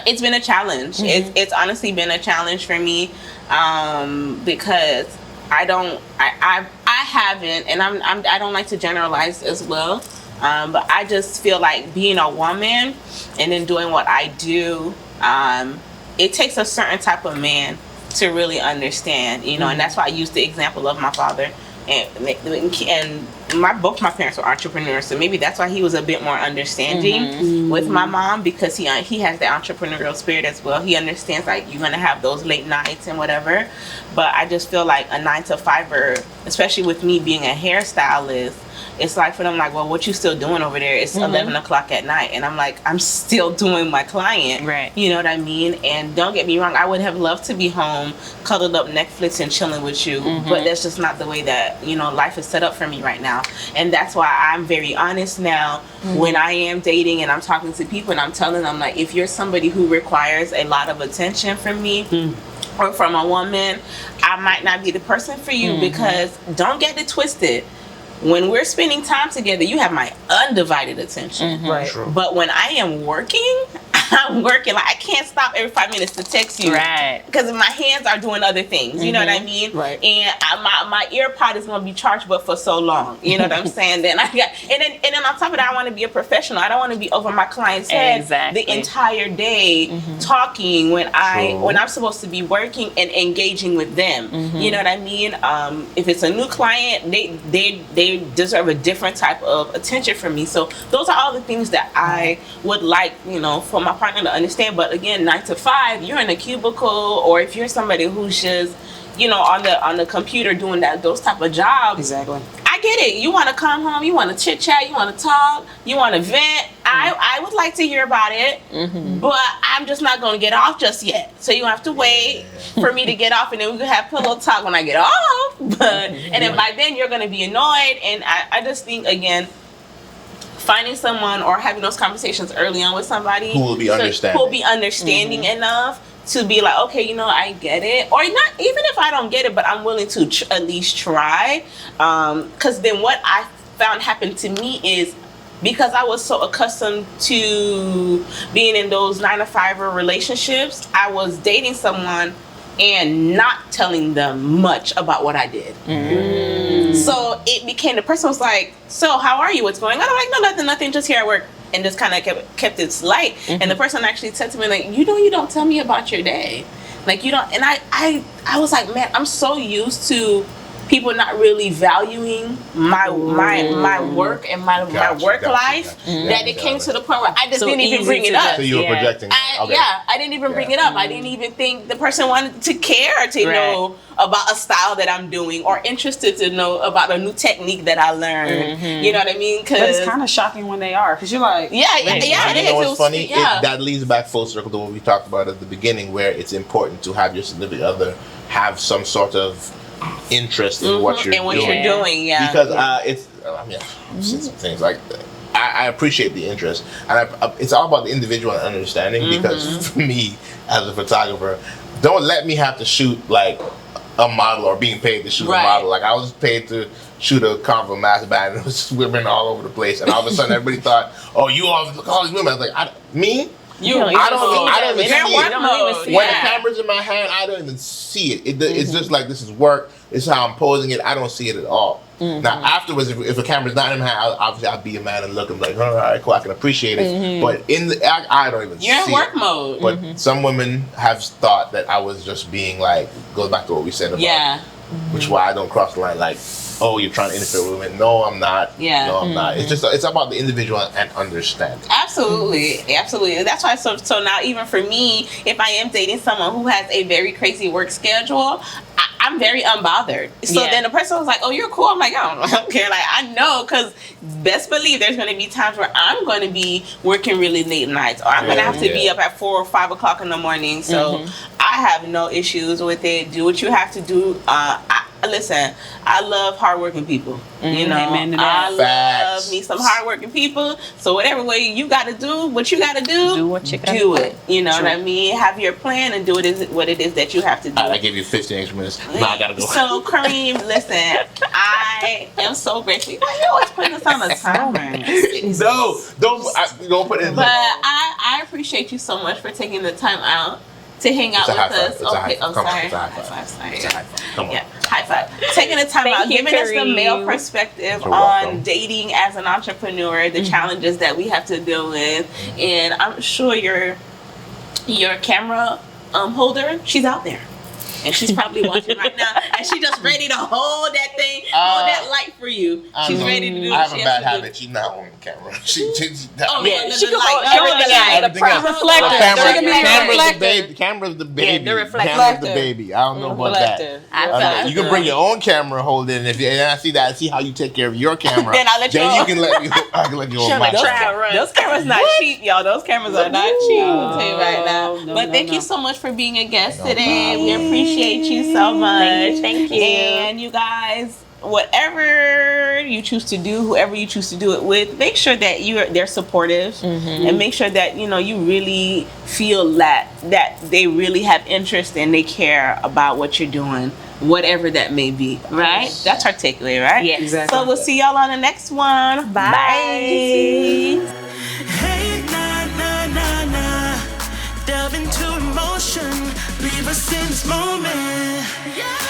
it's been a challenge. It's honestly been a challenge for me because I haven't, and I don't like to generalize as well. But I just feel like being a woman and then doing what I do, it takes a certain type of man to really understand, you know, and that's why I use the example of my father. And both my parents were entrepreneurs, so maybe that's why he was a bit more understanding with my mom, because he has the entrepreneurial spirit as well. He understands like you're gonna have those late nights and whatever, but I just feel like a 9 to 5er, especially with me being a hairstylist, it's like for them like, well, what you still doing over there? It's 11 o'clock at night, and I'm like, I'm still doing my client, right? You know what I mean? And don't get me wrong, I would have loved to be home, cuddled up, Netflix and chilling with you, but that's just not the way that, you know, life is set up for me right now. And that's why I'm very honest now when I am dating and I'm talking to people and I'm telling them like, if you're somebody who requires a lot of attention from me or from a woman, I might not be the person for you, because don't get it twisted. When we're spending time together, you have my undivided attention. Right. True. But when I am working, I'm working. Like I can't stop every 5 minutes to text you, Right. Because my hands are doing other things. You know what I mean? Right. And my ear pod is gonna be charged, but for so long. You know what I'm saying? Then and then on top of that, I want to be a professional. I don't want to be over my client's head the entire day talking when I'm supposed to be working and engaging with them. You know what I mean? If it's a new client, they deserve a different type of attention from me. So those are all the things that I would like, for my partner to understand. But again, 9 to 5, you're in a cubicle, or if you're somebody who's just, on the computer doing those type of jobs. Exactly. I get it. You want to come home, you want to chit chat, you want to talk, you want to vent. I would like to hear about it, but I'm just not going to get off just yet. So you have to wait for me to get off, and then we can have pillow talk when I get off. And then by then you're going to be annoyed. And I just think, again, finding someone or having those conversations early on with somebody who will be understanding enough to be like, okay, I get it, or not. Even if I don't get it, but I'm willing to at least try. Because then what I found happened to me is, because I was so accustomed to being in those 9 to 5 relationships, I was dating someone and not telling them much about what I did. So it became, the person was like, so how are you? What's going on? I'm like, no, nothing, just here at work. And just kind of kept it light. And the person actually said to me, like, you don't tell me about your day. Like, you don't. And I was like, man, I'm so used to people not really valuing my work and my work life that it came to the point where I just didn't even bring it up. So you were projecting. I didn't even bring it up. I didn't even think the person wanted to care to know about a style that I'm doing, or interested to know about a new technique that I learned. You know what I mean? But it's kind of shocking when they are, because you're like, it is. You know what's funny? That leads back full circle to what we talked about at the beginning, where it's important to have your significant other have some sort of interest in what you're doing. Because it's, I've seen some things like that. I appreciate the interest, and it's all about the individual and understanding. Because for me, as a photographer, don't let me have to shoot like a model, or being paid to shoot a model. Like, I was paid to shoot a Carnival mass band, and it was women all over the place, and all of a sudden everybody thought, oh, you all look all these women. I was like, I don't even see it. When the camera's in my hand, I don't even see it. It's just like, this is work. This is how I'm posing it. I don't see it at all. Now, afterwards, if a camera's not in my hand, I'll be a man and look and be like, all right, cool, I can appreciate it. But in the act, I don't even see it. You're in work mode. But some women have thought that I was just being like, goes back to what we said about, which is why I don't cross the line, like, oh, you're trying to interfere with women. No, I'm not. No, I'm not. It's about the individual and understanding. Absolutely. That's why. So now, even for me, if I am dating someone who has a very crazy work schedule, I'm very unbothered. So then the person was like, oh, you're cool. I'm like, I don't care. Like, I know, because best believe there's going to be times where I'm going to be working really late nights, or I'm going to have to be up at 4 or 5 o'clock in the morning. So I have no issues with it. Do what you have to do. Listen, I love hardworking people. I love me some hardworking people. So whatever way you got to do what you got to do what you got to do it. You know what I mean? Have your plan and do what it is that you have to do. I give you 15 extra minutes. Now I got to go. So, Karim, listen, I am so grateful. You always putting us on a timer. No, don't put it in. But I appreciate you so much for taking the time out to hang out with us. Sorry. High five. Come on. Yeah, high five. Taking the time out, giving us the male perspective on dating as an entrepreneur, the challenges that we have to deal with, and I'm sure your camera holder, she's out there. And she's probably watching right now, and she's just ready to hold that thing, hold that light for you. She's ready to do. I have a bad habit. She's not on the camera. She can hold the reflector. The camera's the baby. The camera's the baby. I don't know about that. You can bring your own camera, hold it, and if I see that, I see how you take care of your camera. Then I'll let you. Then you can let me. I can let you hold mine. Those cameras not cheap, y'all. Those cameras are not cheap. I'll tell you right now. But thank you so much for being a guest today. We appreciate you so much. Thank you. And you guys, whatever you choose to do, whoever you choose to do it with, make sure that they're supportive, and make sure that you really feel that they really have interest and they care about what you're doing, whatever that may be. Right? That's our takeaway, right? Yeah, exactly. So we'll see y'all on the next one. Bye. Hey, nah, nah, nah, nah. leave us in this moment. Yeah.